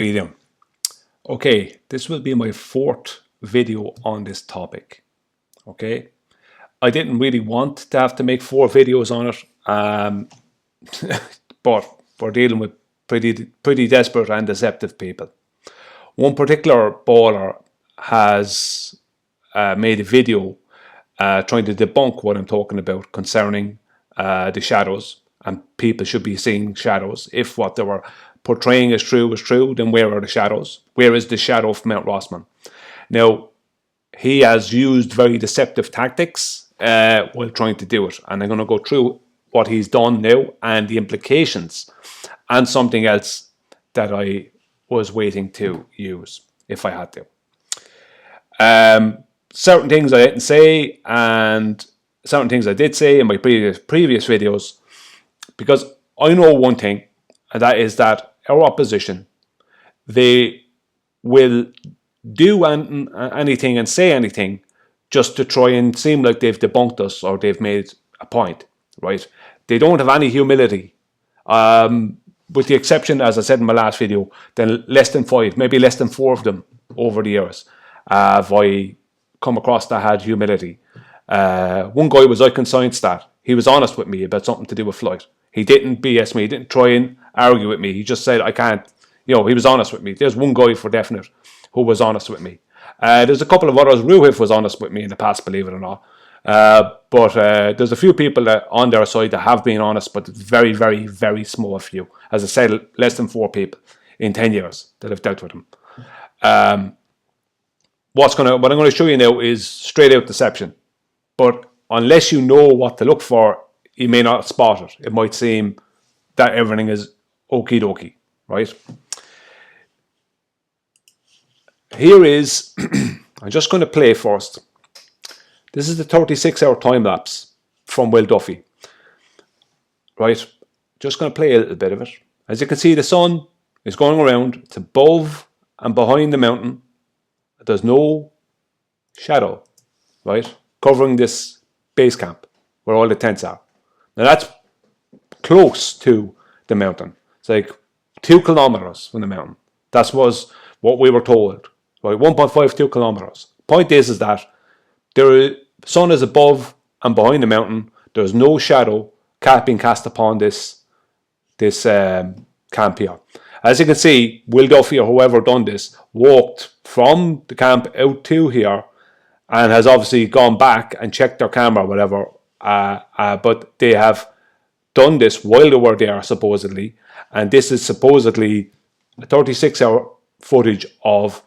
How you doing? Okay, this will be my fourth video on this topic. Okay, I didn't really want to have to make 4 videos on it, but we're dealing with pretty desperate and deceptive people. One particular baller has made a video trying to debunk what I'm talking about concerning the shadows, and people should be seeing shadows. If what they were portraying is true, then where are the shadows? Where is the shadow of Mount Rossman? Now, he has used very deceptive tactics while trying to do it, and I'm going to go through what he's done now and the implications, and something else that I was waiting to use if I had to. Certain things I didn't say, and certain things I did say in my previous videos, because I know one thing, and that is that our opposition, they will do anything and say anything just to try and seem like they've debunked us or they've made a point, right? They don't have any humility. With the exception, as I said in my last video, then less than 5, maybe less than 4 of them over the years have I come across that had humility. One guy was Icon-Science-Stat. He was honest with me about something to do with flight. He didn't BS me. He didn't try and argue with me. He just said, I can't. He was honest with me. There's one guy for definite who was honest with me. There's a couple of others. Ruhif was honest with me in the past, believe it or not. But there's a few people that on their side that have been honest, but very, very, very small few. As I said, less than 4 people in 10 years that have dealt with him. What I'm going to show you now is straight out deception. But unless you know what to look for, you may not spot it. It might seem that everything is okie dokie, right? Here is, I'm just going to play first. This is the 36-hour time lapse from Will Duffy, right? Just going to play a little bit of it. As you can see, the sun is going around. It's above and behind the mountain. There's no shadow, right, covering this base camp where all the tents are. Now that's close to the mountain. It's like 2 kilometers from the mountain. That was what we were told, right? 1.52 kilometers. Point is that the sun is above and behind the mountain. There's no shadow being cast upon this camp here. As you can see, Will Duffy or whoever done this walked from the camp out to here and has obviously gone back and checked their camera or whatever. But they have done this while they were there, supposedly. And this is supposedly a 36-hour footage of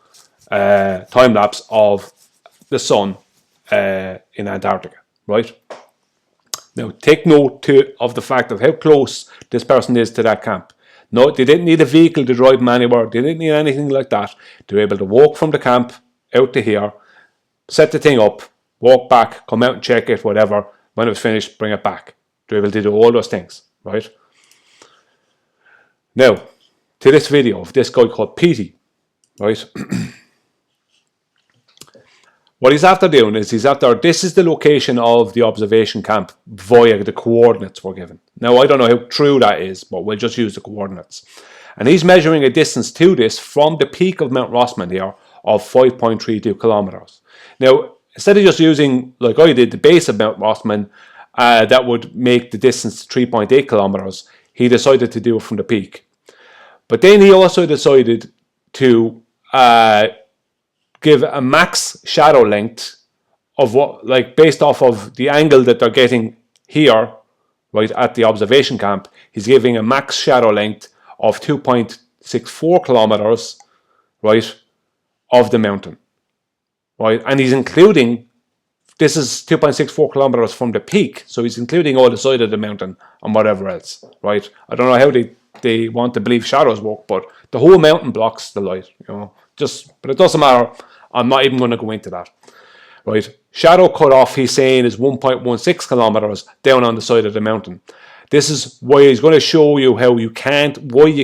time-lapse of the sun in Antarctica, right? Now, take note of the fact of how close this person is to that camp. No, they didn't need a vehicle to drive them anywhere. They didn't need anything like that. They were able to walk from the camp out to here, set the thing up, walk back, come out and check it, whatever. When it was finished, bring it back. They were able to do all those things, right? Now, to this video of this guy called Petey, right? What he's after doing is this is the location of the observation camp via the coordinates we're given. Now, I don't know how true that is, but we'll just use the coordinates. And he's measuring a distance to this from the peak of Mount Rossman here of 5.32 kilometers. Now, instead of just using, like I did, the base of Mount Rossman, that would make the distance 3.8 kilometers, he decided to do it from the peak. But then he also decided to give a max shadow length of what, like based off of the angle that they're getting here, right, at the observation camp, he's giving a max shadow length of 2.64 kilometers, right, of the mountain, right, and he's including, this is 2.64 kilometers from the peak, so he's including all the side of the mountain and whatever else, right? I don't know how they want to believe shadows work, but the whole mountain blocks the light, but it doesn't matter. I'm not even going to go into that, right? Shadow cutoff, he's saying, is 1.16 kilometers down on the side of the mountain. This is why he's going to show you why you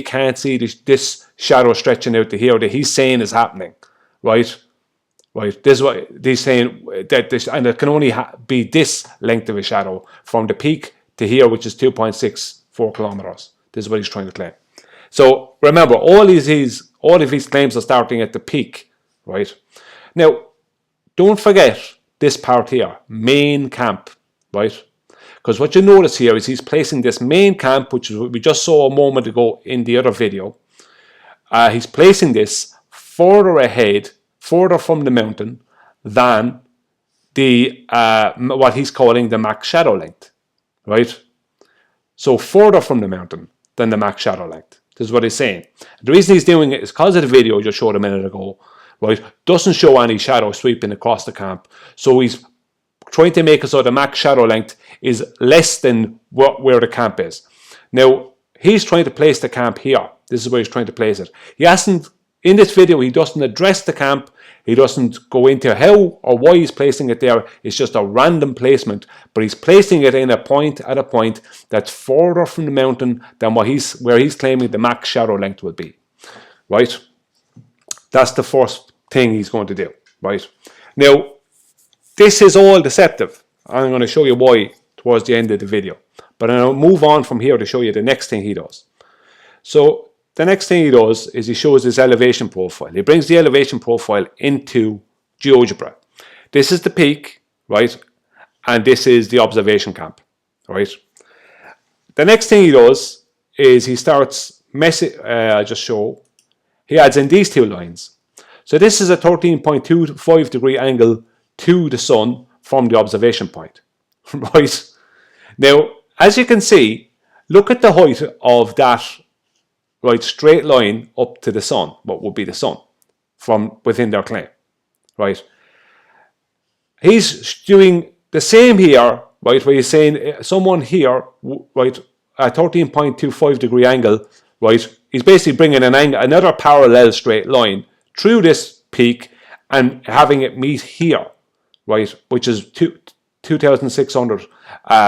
can't see this shadow stretching out to here that he's saying is happening, right? Right. This is what he's saying, that this, and it can only be this length of a shadow from the peak to here, which is 2.64 kilometers. This is what he's trying to claim. So remember, all of these claims are starting at the peak, right? Now, don't forget this part here, main camp, right? Because what you notice here is he's placing this main camp, which is what we just saw a moment ago in the other video. He's placing this further ahead, further from the mountain than the what he's calling the max shadow length, right? So further from the mountain than the max shadow length. This is what he's saying. The reason he's doing it is because of the video I just showed a minute ago, right? Doesn't show any shadow sweeping across the camp. So he's trying to make it so the max shadow length is less than where the camp is. Now, he's trying to place the camp here. This is where he's trying to place it. He hasn't, in this video, he doesn't address the camp. He doesn't go into how or why he's placing it there. It's just a random placement, but he's placing it in a point at a point that's further from the mountain than where he's claiming the max shadow length will be, right? That's the first thing he's going to do, right? Now, this is all deceptive. I'm going to show you why towards the end of the video, but I'll move on from here to show you the next thing he does. So the next thing he does is he shows his elevation profile. He brings the elevation profile into GeoGebra. This is the peak, right? And this is the observation camp, right? The next thing he does is he starts I'll just show. He adds in these two lines. So this is a 13.25 degree angle to the sun from the observation point, right? Now, as you can see, look at the height of that right straight line up to the sun, what would be the sun, from within their claim, right? He's doing the same here, right, where he's saying someone here, right, a 13.25 degree angle, right, he's basically bringing an angle, another parallel straight line through this peak and having it meet here, right, which is 2,600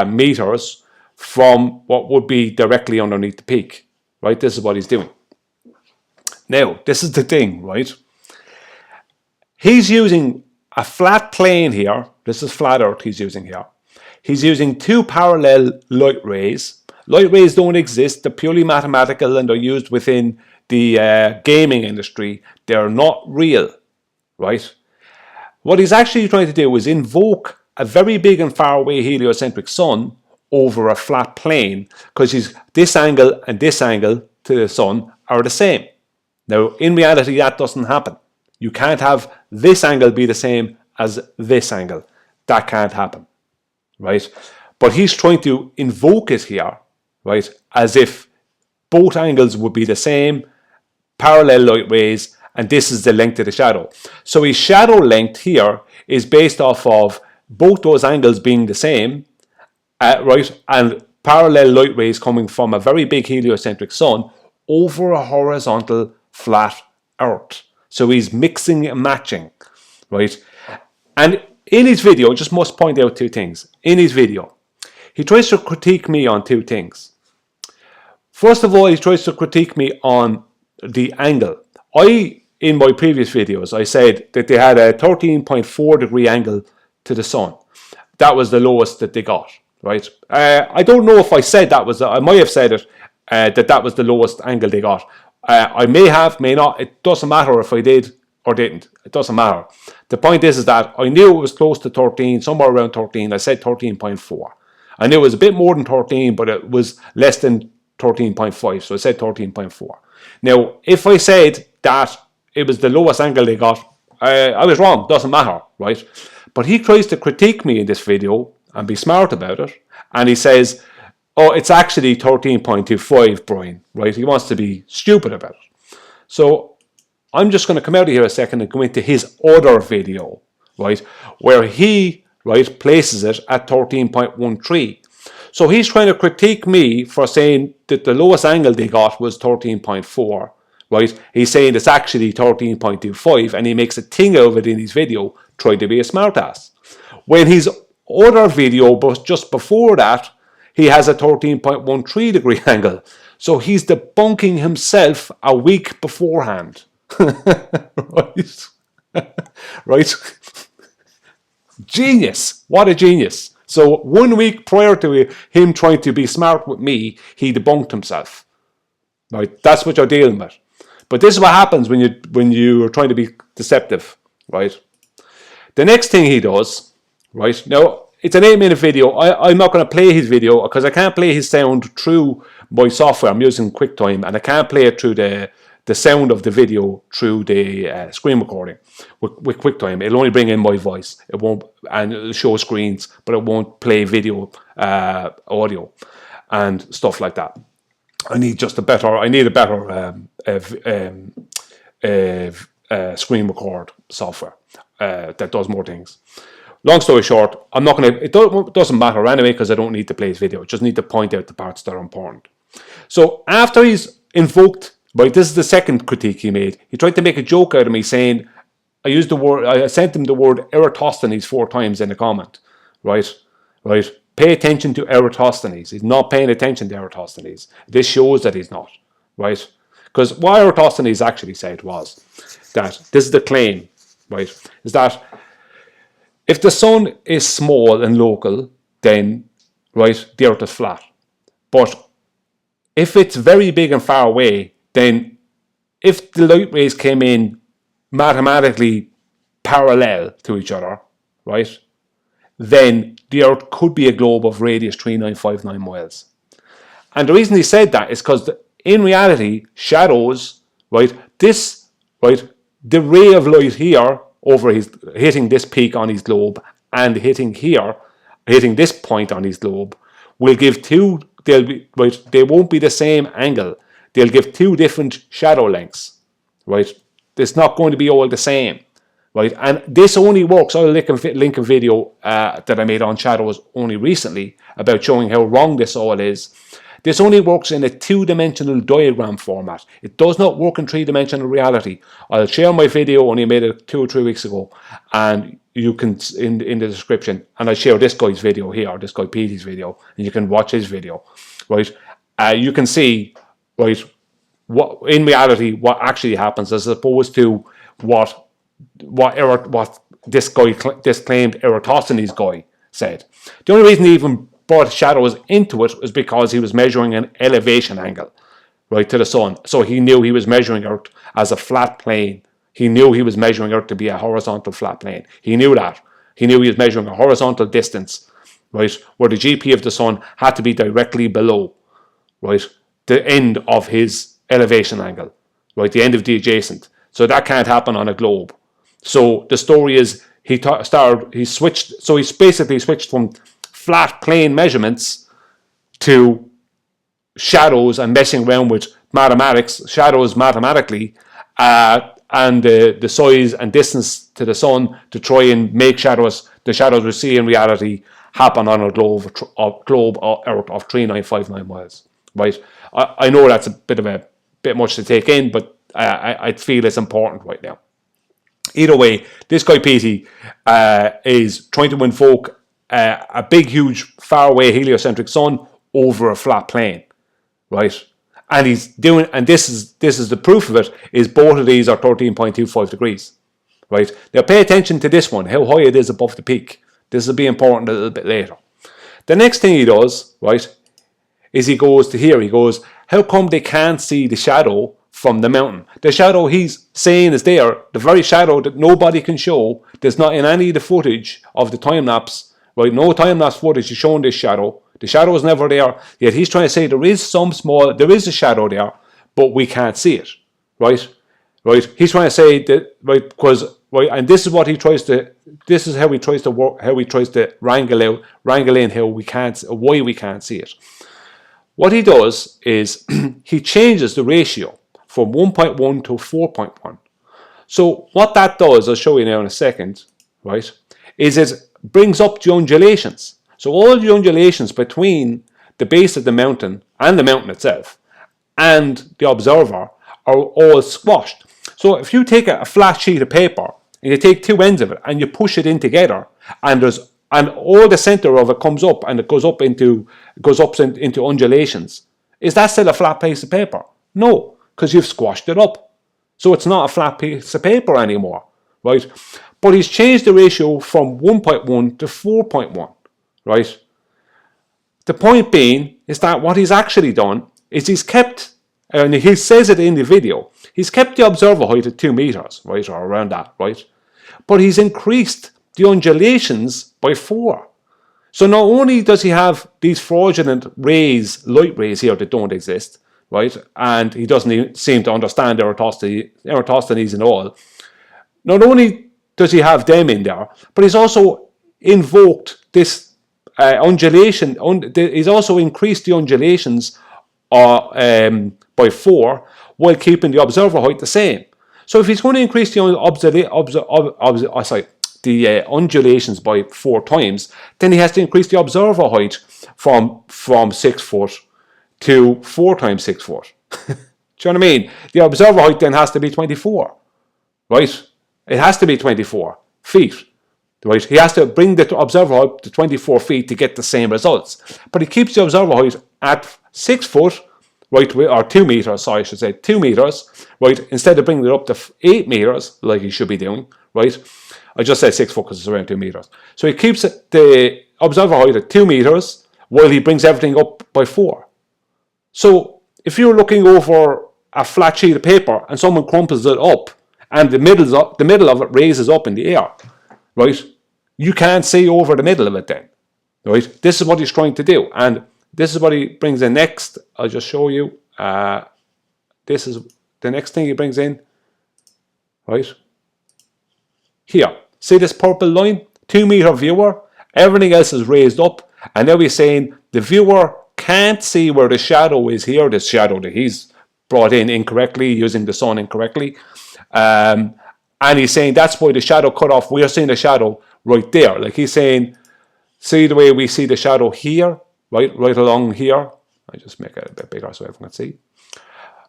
meters from what would be directly underneath the peak. Right, this is what he's doing. Now, this is the thing, right? He's using a flat plane here. This is flat Earth he's using here. He's using two parallel light rays. Light rays don't exist. They're purely mathematical and they're used within the gaming industry. They're not real, right? What he's actually trying to do is invoke a very big and far away heliocentric sun over a flat plane, because this angle and this angle to the sun are the same. Now, in reality, that doesn't happen. You can't have this angle be the same as this angle. That can't happen, right? But he's trying to invoke it here, right, as if both angles would be the same, parallel light rays, and this is the length of the shadow. So his shadow length here is based off of both those angles being the same, right, and parallel light rays coming from a very big heliocentric sun over a horizontal flat Earth. So he's mixing and matching, right? And in his video, I just must point out two things. In his video, he tries to critique me on two things. First of all, he tries to critique me on the angle. In my previous videos, I said that they had a 13.4 degree angle to the sun. That was the lowest that they got. Right, I don't know if I said that was. I might have said it that was the lowest angle they got. I may have, may not. It doesn't matter if I did or didn't. It doesn't matter. The point is that I knew it was close to 13, somewhere around 13. I said 13.4. I knew it was a bit more than 13, but it was less than 13.5. So I said 13.4. Now, if I said that it was the lowest angle they got, I was wrong. Doesn't matter, right? But he tries to critique me in this video and be smart about it. And he says, oh, it's actually 13.25, Brian, right? He wants to be stupid about it. So I'm just going to come out of here a second and go into his other video, right, where he, right, places it at 13.13. So he's trying to critique me for saying that the lowest angle they got was 13.4, right? He's saying it's actually 13.25, and he makes a thing out of it in his video, trying to be a smartass. When his other video, but just before that, he has a 13.13 degree angle. So he's debunking himself a week beforehand. Right? Right? Genius. What a genius. So 1 week prior to him trying to be smart with me, he debunked himself. right? That's what you're dealing with. But this is what happens when you are trying to be deceptive, right? The next thing he does, right? Now, it's an 8-minute video. I'm not going to play his video because I can't play his sound through my software. I'm using QuickTime, and I can't play it through the sound of the video through the screen recording with QuickTime. It'll only bring in my voice. It won't, and it'll show screens, but it won't play video, audio, and stuff like that. I need a better screen record software that does more things. Long story short, I'm not going to. It doesn't matter anyway because I don't need to play his video. I just need to point out the parts that are important. So after he's invoked, right, this is the second critique he made. He tried to make a joke out of me saying I sent him the word Eratosthenes 4 times in a comment, right. Pay attention to Eratosthenes. He's not paying attention to Eratosthenes. This shows that he's not, right? Because what Eratosthenes actually said was that this is the claim, right? Is that if the sun is small and local, then, right, the earth is flat. But if it's very big and far away, then if the light rays came in mathematically parallel to each other, right, then the earth could be a globe of radius 3959 miles. And the reason he said that is because in reality, shadows, right, the ray of light here hitting this peak on his globe and hitting this point on his globe will give they won't be the same angle. They'll give 2 different shadow lengths, right? It's not going to be all the same, right? And this only works. I'll link a video that I made on shadows only recently about showing how wrong this all is. This only works in a 2-dimensional diagram format. It does not work in 3-dimensional reality. I'll share my video, only made it 2 or 3 weeks ago, and you can, in the description, and I share this guy's video here, this guy Petey's video, and you can watch his video, right? You can see, right, what in reality what actually happens as opposed to what this claimed Eratosthenes guy said. The only reason he even brought shadows into it was because he was measuring an elevation angle, right, to the sun. So he knew he was measuring Earth as a flat plane. He knew he was measuring Earth to be a horizontal flat plane. He knew that. He knew he was measuring a horizontal distance, right, where the GP of the sun had to be directly below, right, the end of his elevation angle, right, the end of the adjacent. So that can't happen on a globe. So the story is he basically switched from flat plane measurements to shadows and messing around with shadows mathematically, and the size and distance to the sun to try and make the shadows we see in reality happen on a globe Earth of 3959 miles, right? I know that's a bit much to take in, but I feel it's important right now. Either way, this guy Petey is trying to invoke a big, huge, faraway heliocentric sun over a flat plane, right? And this is the proof of it, is both of these are 13.25 degrees, right? Now pay attention to this one, how high it is above the peak. This will be important a little bit later. The next thing he does, right, is he goes to here. He goes, how come they can't see the shadow from the mountain? The shadow he's saying is there, the very shadow that nobody can show. There's not in any of the footage of the time-lapse, right? No time-lapse footage is showing this shadow. The shadow is never there. Yet he's trying to say there is a shadow there, but we can't see it, right? Right? He's trying to say that, right, because, right, and this is how he tries to work, how he tries to wrangle in why we can't see it. What he does is he changes the ratio from 1.1 to 4.1. So what that does, I'll show you now in a second, right, is it brings up the undulations. So all the undulations between the base of the mountain and the mountain itself and the observer are all squashed. So if you take a flat sheet of paper and you take 2 ends of it and you push it in together, and all the center of it comes up and it goes up into undulations, is that still a flat piece of paper? No, because you've squashed it up. So it's not a flat piece of paper anymore, right? But he's changed the ratio from 1.1 to 4.1, right? The point being is that what he's actually done is he's kept and he says it in the video, he's kept the observer height at 2 meters, right, or around that, right? But he's increased the undulations by 4. So not only does he have these fraudulent rays, light rays here that don't exist, right, and he doesn't even seem to understand Eratosthenes and all, not only does he have them in there, but he's also invoked this undulation, he's also increased the undulations by 4 while keeping the observer height the same. So if he's going to increase the undulations by 4 times, then he has to increase the observer height from 6 foot to 4 times 6 foot. Do you know what I mean? The observer height then has to be 24, right? It has to be 24 feet, right? He has to bring the observer height to 24 feet to get the same results. But he keeps the observer height at 6 foot, right, or 2 meters, sorry, I should say 2 meters, right, instead of bringing it up to 8 meters, like he should be doing, right? I just said 6 foot because it's around 2 meters. So he keeps the observer height at 2 meters while he brings everything up by 4. So if you're looking over a flat sheet of paper and someone crumples it up and the middle of it raises up in the air, right, you can't see over the middle of it then, right? This is what he's trying to do, and this is what he brings in next. I'll just show you. This is the next thing he brings in, right? Here, see this purple line? 2 meter viewer. Everything else is raised up, and now he's saying the viewer can't see where the shadow is here. This shadow that he's brought in incorrectly, using the sun incorrectly. And he's saying that's why the shadow cut off. We are seeing the shadow right there. Like he's saying, see the way we see the shadow here? Right along here. I just make it a bit bigger so everyone can see.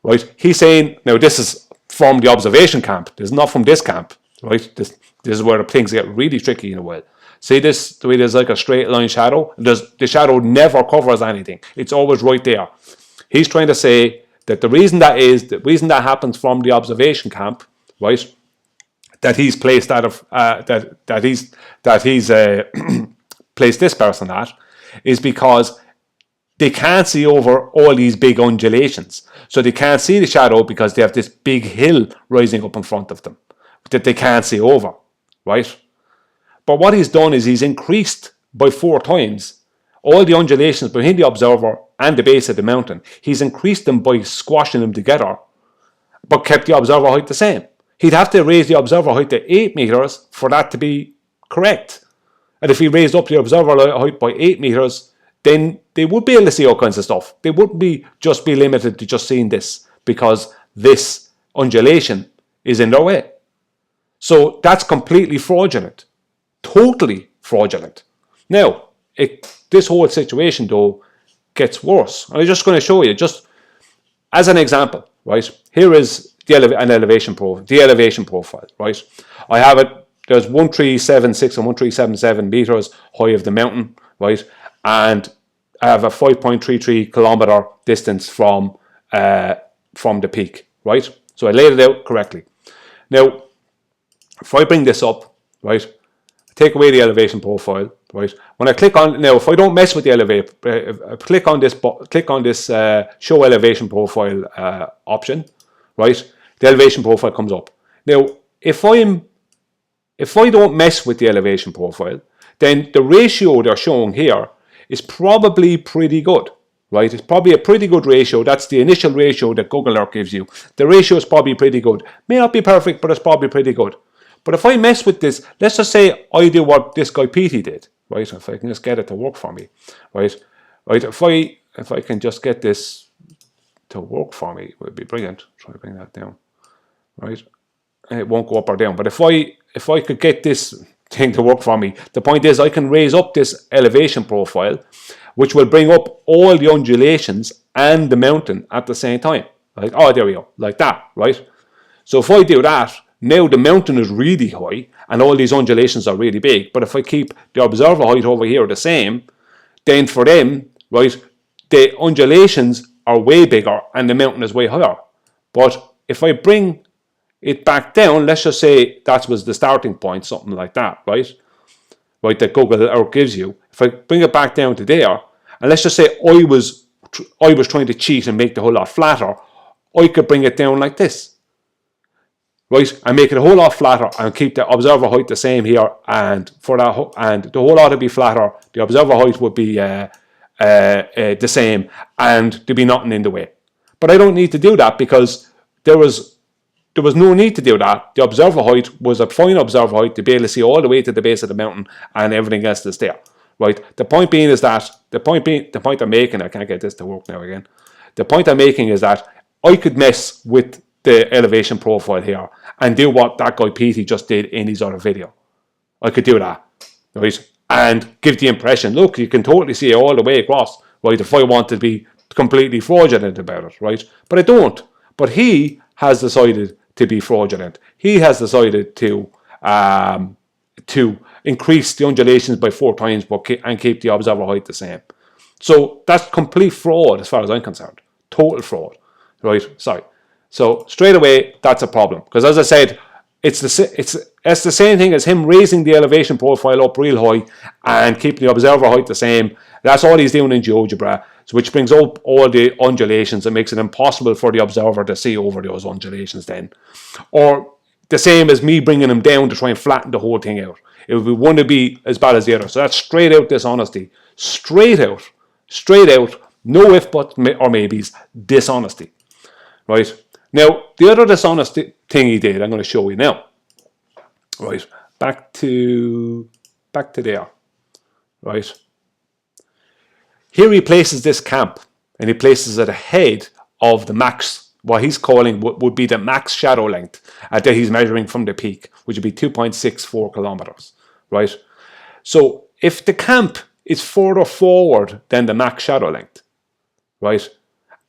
Right, he's saying, now this is from the observation camp. This is not from this camp. Right, this is where the things get really tricky in a way. See this, the way there's like a straight line shadow? The shadow never covers anything. It's always right there. He's trying to say that the reason that happens from the observation camp, right, that he's placed out of, that he's placed this person at, is because they can't see over all these big undulations. So they can't see the shadow because they have this big hill rising up in front of them that they can't see over, right? But what he's done is he's increased by 4 times all the undulations between the observer and the base of the mountain. He's increased them by squashing them together, but kept the observer height the same. He'd have to raise the observer height to 8 meters for that to be correct. And if he raised up the observer height by 8 meters, then they would be able to see all kinds of stuff. They wouldn't be limited to just seeing this because this undulation is in their way. So that's completely fraudulent. Totally fraudulent. Now, this whole situation, though, gets worse. I'm just going to show you, just as an example, right? Here is the elevation profile, right? I have it. There's 1376 and 1377 meters high of the mountain, right? And I have a 5.33 kilometer distance from the peak, right? So I laid it out correctly. Now, if I bring this up, right, take away the elevation profile, right? When I click on, now if I don't mess with the elevation, click on this show elevation profile option, right? The elevation profile comes up. Now, if I don't mess with the elevation profile, then the ratio they're showing here is probably pretty good, right? It's probably a pretty good ratio. That's the initial ratio that Google Earth gives you. The ratio is probably pretty good. May not be perfect, but it's probably pretty good. But if I mess with this, let's just say I do what this guy Petey did, right? If I can just get it to work for me, right? If I can just get this to work for me, it would be brilliant. Try to bring that down, right? And it won't go up or down. But if I could get this thing to work for me, the point is I can raise up this elevation profile, which will bring up all the undulations and the mountain at the same time. Like, oh, there we go, like that, right? So if I do that, now the mountain is really high and all these undulations are really big. But if I keep the observer height over here the same, then for them, right, the undulations are way bigger and the mountain is way higher. But if I bring it back down, let's just say that was the starting point, something like that, right? Right, that Google Earth gives you. If I bring it back down to there, and let's just say I was trying to cheat and make the whole lot flatter, I could bring it down like this, right, and make it a whole lot flatter and keep the observer height the same here, and for that, and the whole lot to be flatter, the observer height would be the same, and there'd be nothing in the way. But I don't need to do that because there was no need to do that. The observer height was a fine observer height to be able to see all the way to the base of the mountain and everything else that's there. Right. The point being is that the point I'm making, I can't get this to work now again. The point I'm making is that I could mess with the elevation profile here and do what that guy Petey just did in his other video. I could do that, right? And give the impression, look, you can totally see it all the way across, right? If I want to be completely fraudulent about it, right? But I don't. But he has decided to be fraudulent. He has decided to increase the undulations by 4 times and keep the observer height the same. So that's complete fraud as far as I'm concerned. Total fraud, right? Sorry. So straight away, that's a problem. Because as I said, it's the same thing as him raising the elevation profile up real high and keeping the observer height the same. That's all he's doing in GeoGebra, which brings up all the undulations and makes it impossible for the observer to see over those undulations then. Or the same as me bringing him down to try and flatten the whole thing out. It would want to be as bad as the other. So that's straight out dishonesty. Straight out, no if, but, or maybes, dishonesty. Right? Now, the other dishonest thing he did, I'm going to show you now. Right? Back to there. Right? Here he places this camp, and he places it ahead of the max, what he's calling would be the max shadow length that he's measuring from the peak, which would be 2.64 kilometers, right? So if the camp is further forward than the max shadow length, right,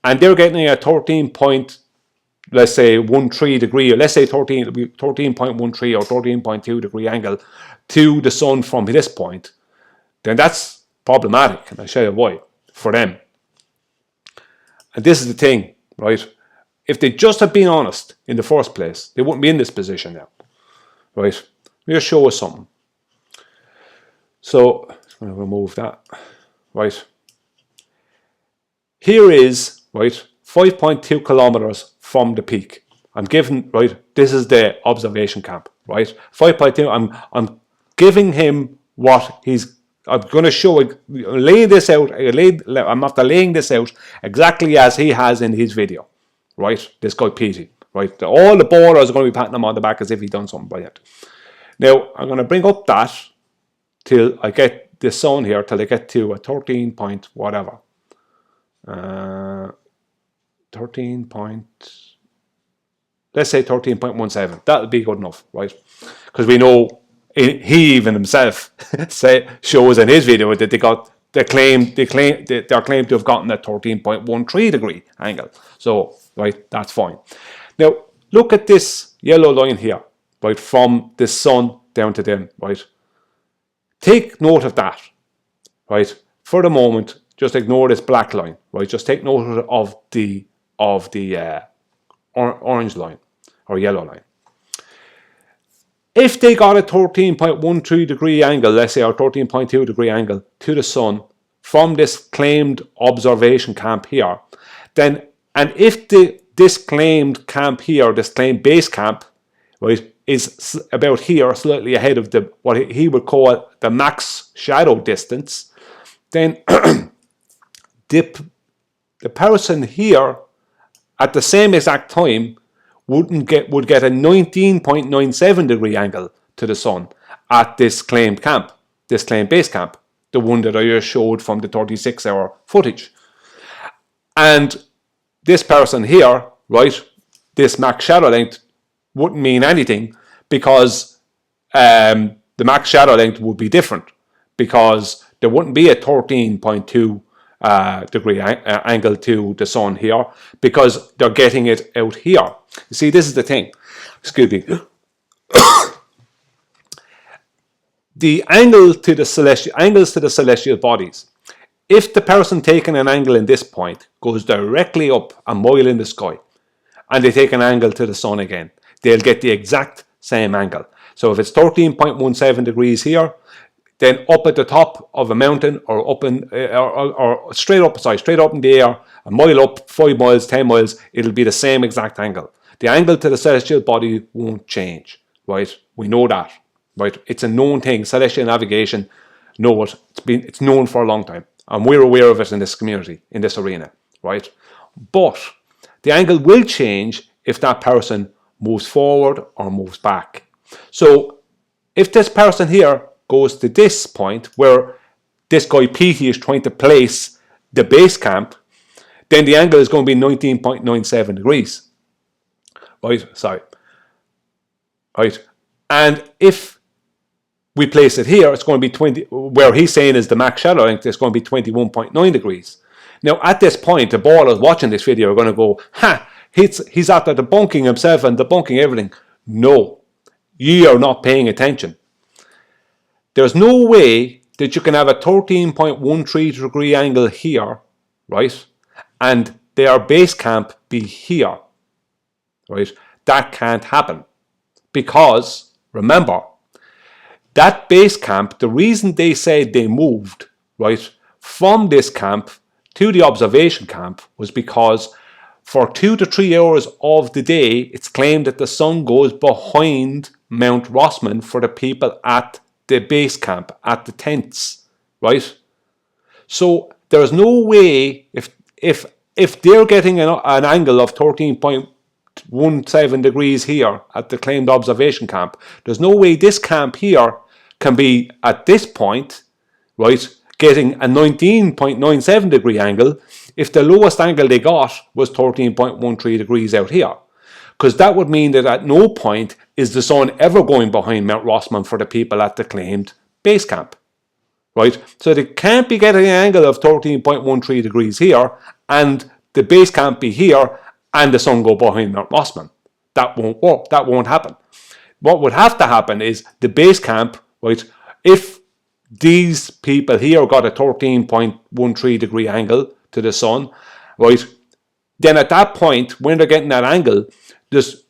and they're getting a 13.13 degree, or let's say 13.13 or 13.2 degree angle to the sun from this point, then that's problematic, and I'll show you why for them. And this is the thing, right? If they just had been honest in the first place, they wouldn't be in this position now, right? Let me just show us something. So I'm going to remove that, right? Here is, right, 5.2 kilometers from the peak. I'm giving, right, this is the observation camp, right? 5.2, I'm giving him what he's, I'm going to show it, lay this out, I'm after laying this out exactly as he has in his video. Right, this guy Petey, right? All the borders are going to be patting him on the back as if he'd done something brilliant. Now, I'm going to bring up that till I get the sun here, till I get to a 13 point whatever. 13 point, let's say 13.17. That'll be good enough, right? Because we know he even himself shows in his video that they're claimed to have gotten a 13.13 degree angle. So, right, that's fine. Now, look at this yellow line here, right, from the sun down to them, right? Take note of that, right? For the moment, just ignore this black line, right? Just take note of the orange line or yellow line. If they got a 13.13 degree angle, let's say, or 13.2 degree angle to the sun from this claimed observation camp here, then, and if this claimed camp here, this claimed base camp, right, is about here, slightly ahead of what he would call the max shadow distance, then the person here at the same exact time would get a 19.97 degree angle to the sun at this claimed camp, this claimed base camp, the one that I just showed from the 36-hour footage. And this person here, right, this max shadow length wouldn't mean anything because the max shadow length would be different because there wouldn't be a 13.2 degree angle to the sun here because they're getting it out here. You see, this is the thing. Excuse me. The angles to the celestial bodies. If the person taking an angle in this point goes directly up a mile in the sky, and they take an angle to the sun again, they'll get the exact same angle. So if it's 13.17 degrees here, then up at the top of a mountain, or up in, or straight up, straight up in the air, a mile up, 5 miles, 10 miles, it'll be the same exact angle. The angle to the celestial body won't change, right? We know that, right? It's a known thing. Celestial navigation, know it. It's known for a long time, and we're aware of it in this community, in this arena, right? But the angle will change if that person moves forward or moves back. So if this person here goes to this point where this guy Petey is trying to place the base camp, then the angle is going to be 19.97 degrees. Right, sorry. Right, and if we place it here, it's going to be 20, where he's saying is the max shadow length, it's going to be 21.9 degrees. Now, at this point, the ballers watching this video are going to go, ha, he's after debunking himself and debunking everything. No, you are not paying attention. There's no way that you can have a 13.13 degree angle here, right, and their base camp be here, right? That can't happen, because remember, that base camp, the reason they said they moved, right, from this camp to the observation camp was because for 2 to 3 hours of the day, it's claimed that the sun goes behind Mount Rossman for the people at the base camp, at the tents, right? So there's no way, if they're getting an angle of 13.17 degrees here at the claimed observation camp, there's no way this camp here can be at this point, right, getting a 19.97 degree angle if the lowest angle they got was 13.13 degrees out here. Because that would mean that at no point is the sun ever going behind Mount Rossman for the people at the claimed base camp, right? So they can't be getting an angle of 13.13 degrees here and the base camp be here and the sun go behind Mount Rossman. That won't work. That won't happen. What would have to happen is the base camp, right, if these people here got a 13.13 degree angle to the sun, right, then at that point, when they're getting that angle, the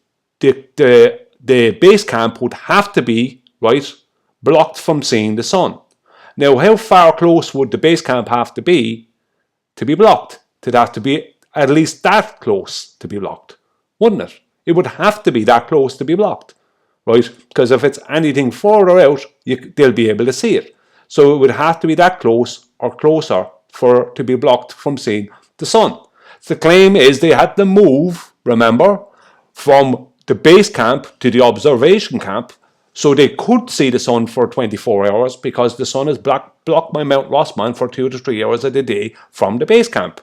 base camp would have to be, right, blocked from seeing the sun. Now, how far close would the base camp have to be blocked? It'd have to be at least that close to be blocked, wouldn't it? It would have to be that close to be blocked, right? Because if it's anything further out, they'll be able to see it. So it would have to be that close or closer to be blocked from seeing the sun. So the claim is they had to move, remember, from the base camp to the observation camp so they could see the sun for 24 hours because the sun is blocked by Mount Rossman for 2 to 3 hours of the day from the base camp.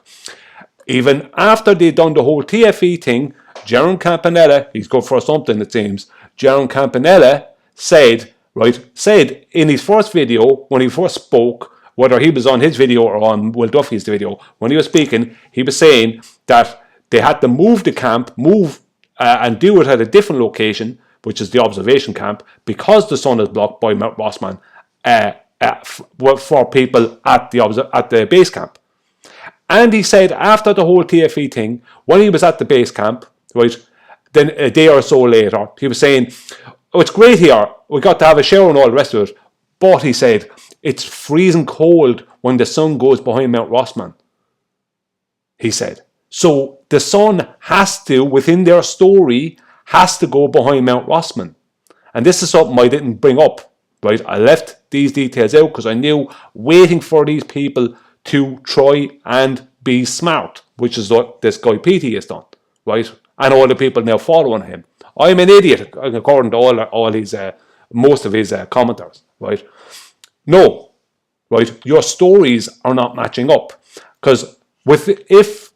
Even after they'd done the whole TFE thing, Jaron Campanella, he's good for something it seems, Jaron Campanella said in his first video, when he first spoke, whether he was on his video or on Will Duffy's video, when he was speaking, he was saying that they had to move the camp, and do it at a different location, which is the observation camp, because the sun is blocked by Mount Rossman for people at the base camp. And he said after the whole TFE thing, when he was at the base camp, right, then a day or so later, he was saying, oh, it's great here, we got to have a shower and all the rest of it, but he said, it's freezing cold when the sun goes behind Mount Rossman, he said. So the sun has to, within their story, has to go behind Mount Rossman. And this is something I didn't bring up, right? I left these details out because I knew waiting for these people to try and be smart, which is what this guy Petey has done, right? And all the people now following him. I'm an idiot, according to all his, most of his commenters, right? No, right? Your stories are not matching up. Because if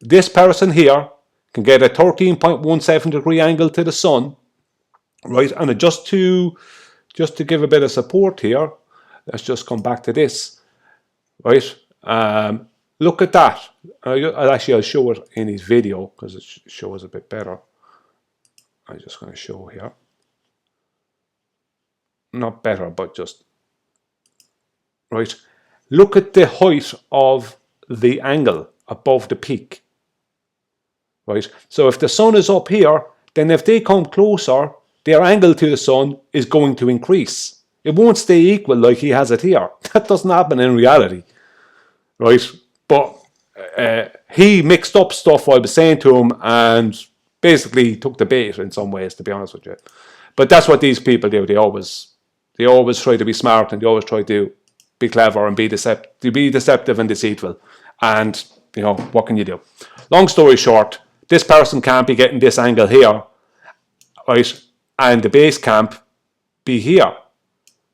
this person here can get a 13.17 degree angle to the sun, right? And just to give a bit of support here, let's just come back to this, right? Look at that. I'll show it in his video because it shows a bit better. I'm just going to show here. Not better, but just right. Look at the height of the angle above the peak. Right. So if the sun is up here, then if they come closer, their angle to the sun is going to increase It won't stay equal like he has it here. That doesn't happen in reality, right? But he mixed up stuff I was saying to him and basically took the bait in some ways, to be honest with you. But that's what these people do. They always try to be smart, and they always try to be clever and be deceptive and deceitful. And what can you do? Long story short, this person can't be getting this angle here, right? And the base camp be here,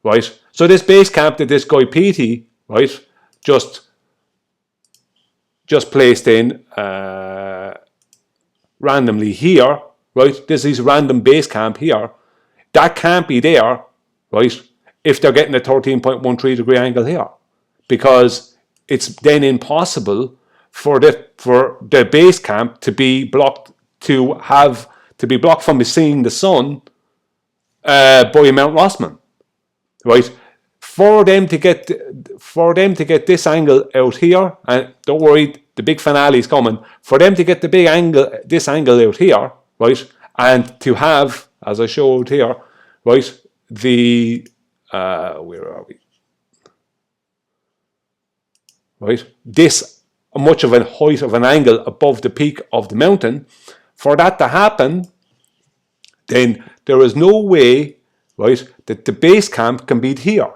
right? So this base camp that this guy PT, right, just placed in randomly here, right? This is random base camp here. That can't be there, right, if they're getting a 13.13 degree angle here, because it's then impossible for the base camp to be blocked from seeing the sun by Mount Rossmann, right? For them to get this angle out here, and don't worry, the big finale is coming. For them to get this angle out here, right, and to have, as I showed here, right, the where are we? Right, this much of a height of an angle above the peak of the mountain, for that to happen, then there is no way, right, that the base camp can be here.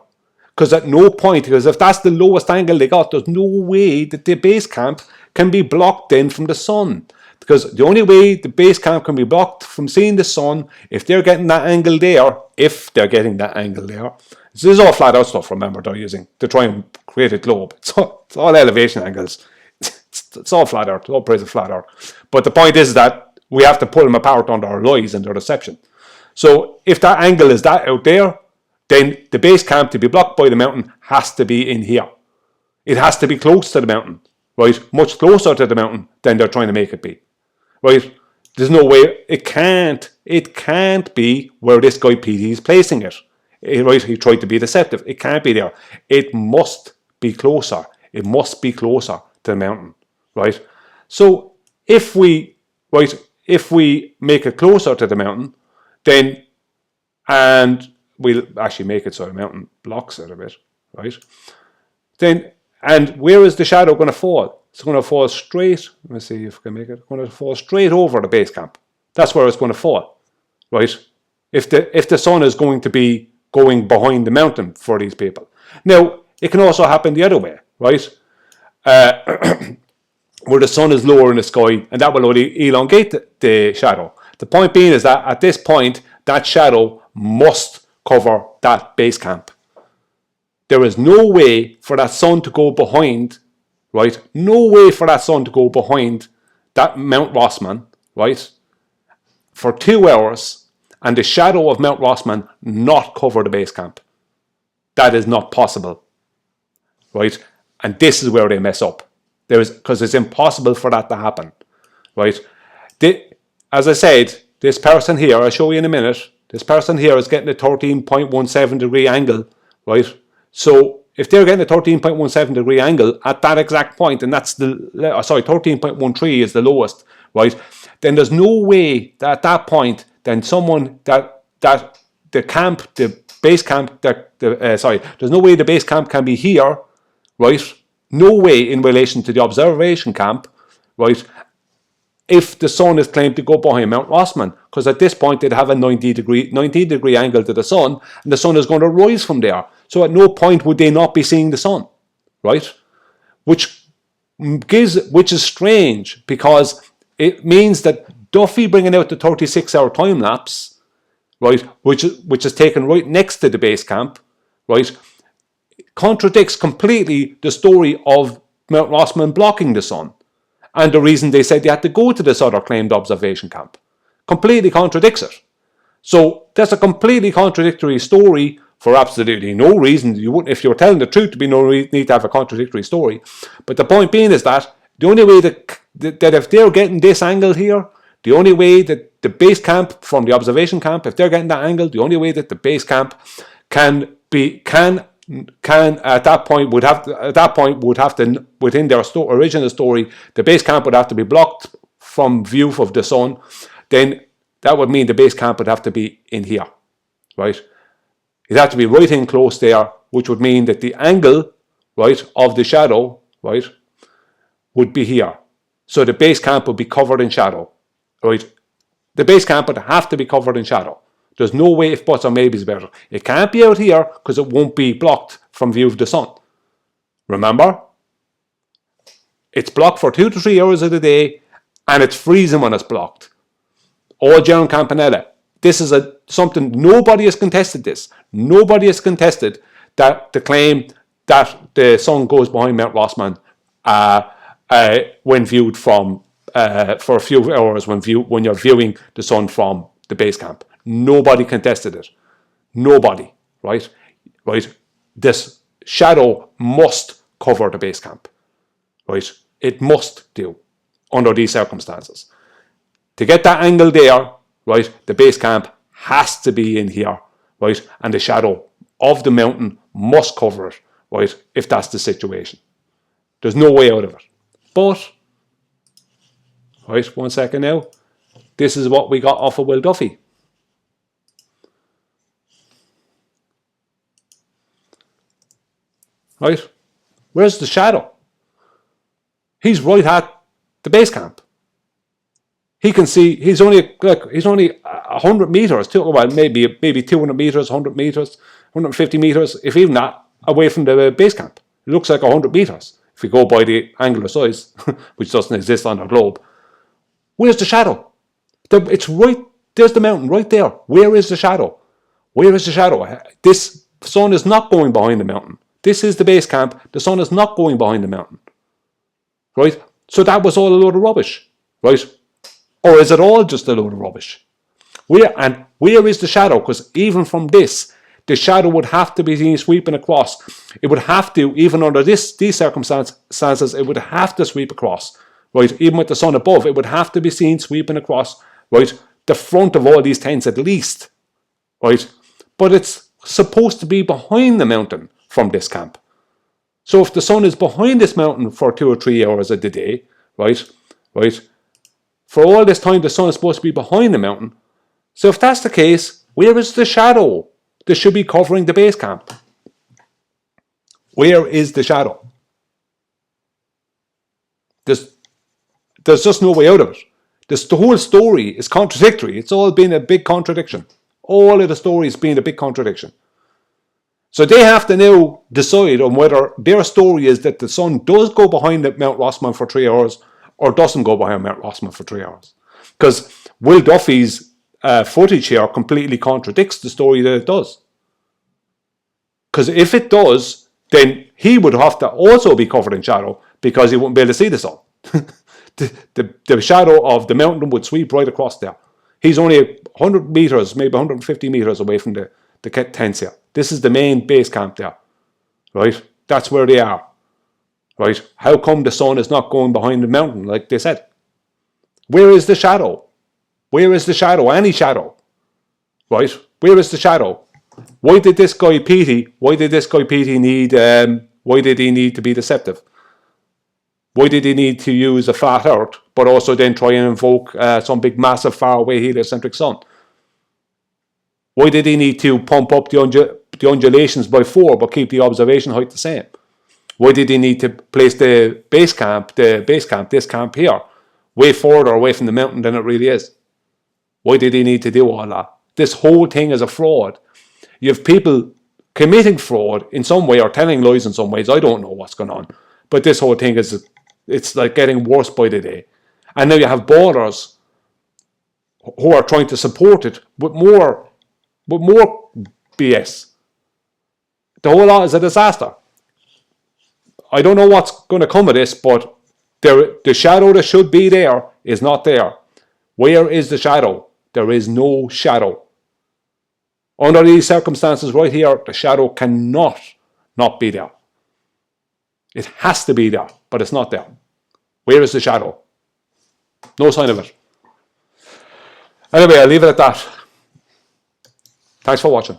Because at no point, because if that's the lowest angle they got, there's no way that the base camp can be blocked then from the sun. Because the only way the base camp can be blocked from seeing the sun, if they're getting that angle there, this is all flat out stuff, remember, they're using to try and create a globe. It's all elevation angles. It's all flat out, all praise of flat out. But the point is that we have to pull them apart under our lies and their deception. So if that angle is that out there, then the base camp to be blocked by the mountain has to be in here. It has to be close to the mountain, right? Much closer to the mountain than they're trying to make it be, right? There's no way, it can't be where this guy PT is placing it. Right? He tried to be deceptive. It can't be there. It must be closer. It must be closer to the mountain, right? So if we make it closer to the mountain, then, and we'll actually make it so the mountain blocks it a bit, right? Then, and where is the shadow going to fall? It's going to fall straight, let me see if I can make it, it's going to fall straight over the base camp. That's where it's going to fall, right? If the sun is going to be going behind the mountain for these people. Now, it can also happen the other way, right? Where the sun is lower in the sky, and that will only elongate the shadow. The point being is that at this point, that shadow must cover that base camp. There is no way for that sun to go behind, right? No way for that sun to go behind that Mount Rossmann, right? For 2 hours, and the shadow of Mount Rossmann not cover the base camp. That is not possible, right? And this is where they mess up. Because it's impossible for that to happen, right? As I said, this person here, I'll show you in a minute, this person here is getting a 13.17 degree angle, right? So if they're getting a 13.17 degree angle at that exact point, and that's 13.13 is the lowest, right? Then there's no way that at that point, then someone there's no way the base camp can be here, right? No way in relation to the observation camp, right? If the sun is claimed to go behind Mount Rossmann, because at this point they'd have a 90 degree angle to the sun, and the sun is going to rise from there. So at no point would they not be seeing the sun, right? Which is strange, because it means that Duffy bringing out the 36-hour time lapse, right, which is taken right next to the base camp, right, contradicts completely the story of Mount Rossmann blocking the sun, and the reason they said they had to go to this other claimed observation camp. Completely contradicts it. So that's a completely contradictory story for absolutely no reason. You wouldn't, if you were telling the truth, to be no need to have a contradictory story. But the point being is that the only way that if they're getting this angle here, the only way that the base camp from the observation camp, if they're getting that angle, the only way that the base camp can at that point would have to within their original story, the base camp would have to be blocked from view of the sun. Then that would mean the base camp would have to be in here, right? It'd have to be right in close there, which would mean that the angle, right, of the shadow, right, would be here. So the base camp would be covered in shadow, right? The base camp would have to be covered in shadow. There's no way if buts or maybes about it. It can't be out here because it won't be blocked from view of the sun. Remember? It's blocked for 2 to 3 hours of the day and it's freezing when it's blocked. All during Campanella. This is something, nobody has contested this. Nobody has contested that the claim that the sun goes behind Mount Rossmann when viewed from, for a few hours when you're viewing the sun from the base camp. Nobody contested it. Nobody, right? Right? This shadow must cover the base camp, right? It must do under these circumstances. To get that angle there, right, the base camp has to be in here, right? And the shadow of the mountain must cover it, right, if that's the situation. There's no way out of it. But, right, 1 second now. This is what we got off of Will Duffy. Right? Where's the shadow? He's right at the base camp. He can see, he's only 100 meters, well, maybe 200 meters, 100 meters, 150 meters, if even that, away from the base camp. It looks like 100 meters if you go by the angular size, which doesn't exist on our globe. Where's the shadow? It's right, there's the mountain right there. Where is the shadow? Where is the shadow? This sun is not going behind the mountain. This is the base camp. The sun is not going behind the mountain. Right? So that was all a load of rubbish. Right? Or is it all just a load of rubbish? Where is the shadow? Because even from this, the shadow would have to be seen sweeping across. It would have to, even under these circumstances, it would have to sweep across. Right? Even with the sun above, it would have to be seen sweeping across. Right? The front of all these tents at least. Right? But it's supposed to be behind the mountain from this camp. So if the sun is behind this mountain for 2 or 3 hours of the day, right? For all this time, the sun is supposed to be behind the mountain. So if that's the case, where is the shadow that should be covering the base camp? Where is the shadow? There's just no way out of it. The whole story is contradictory. It's all been a big contradiction. All of the story has been a big contradiction. So they have to now decide on whether their story is that the sun does go behind Mount Rossmann for 3 hours or doesn't go behind Mount Rossmann for 3 hours. Because Will Duffy's footage here completely contradicts the story that it does. Because if it does, then he would have to also be covered in shadow because he wouldn't be able to see the sun. the shadow of the mountain would sweep right across there. He's only 100 meters, maybe 150 meters away from the tents here. This is the main base camp there, right? That's where they are, right? How come the sun is not going behind the mountain like they said? Where is the shadow? Where is the shadow? Any shadow, right? Where is the shadow? Why did this guy Petey need, why did he need to be deceptive? Why did he need to use a flat earth, but also then try and invoke some big massive faraway heliocentric sun? Why did he need to pump up the undulations by 4 but keep the observation height the same? Why did he need to place the base camp, this camp here, way further away from the mountain than it really is? Why did he need to do all that? This whole thing is a fraud. You have people committing fraud in some way or telling lies in some ways. I don't know what's going on. But this whole thing it's like getting worse by the day. And now you have ballers who are trying to support it with more BS. The whole lot is a disaster. I don't know what's going to come of this, but the shadow that should be there is not there. Where is the shadow? There is no shadow. Under these circumstances right here, the shadow cannot not be there. It has to be there, but it's not there. Where is the shadow? No sign of it. Anyway, I'll leave it at that. Thanks for watching.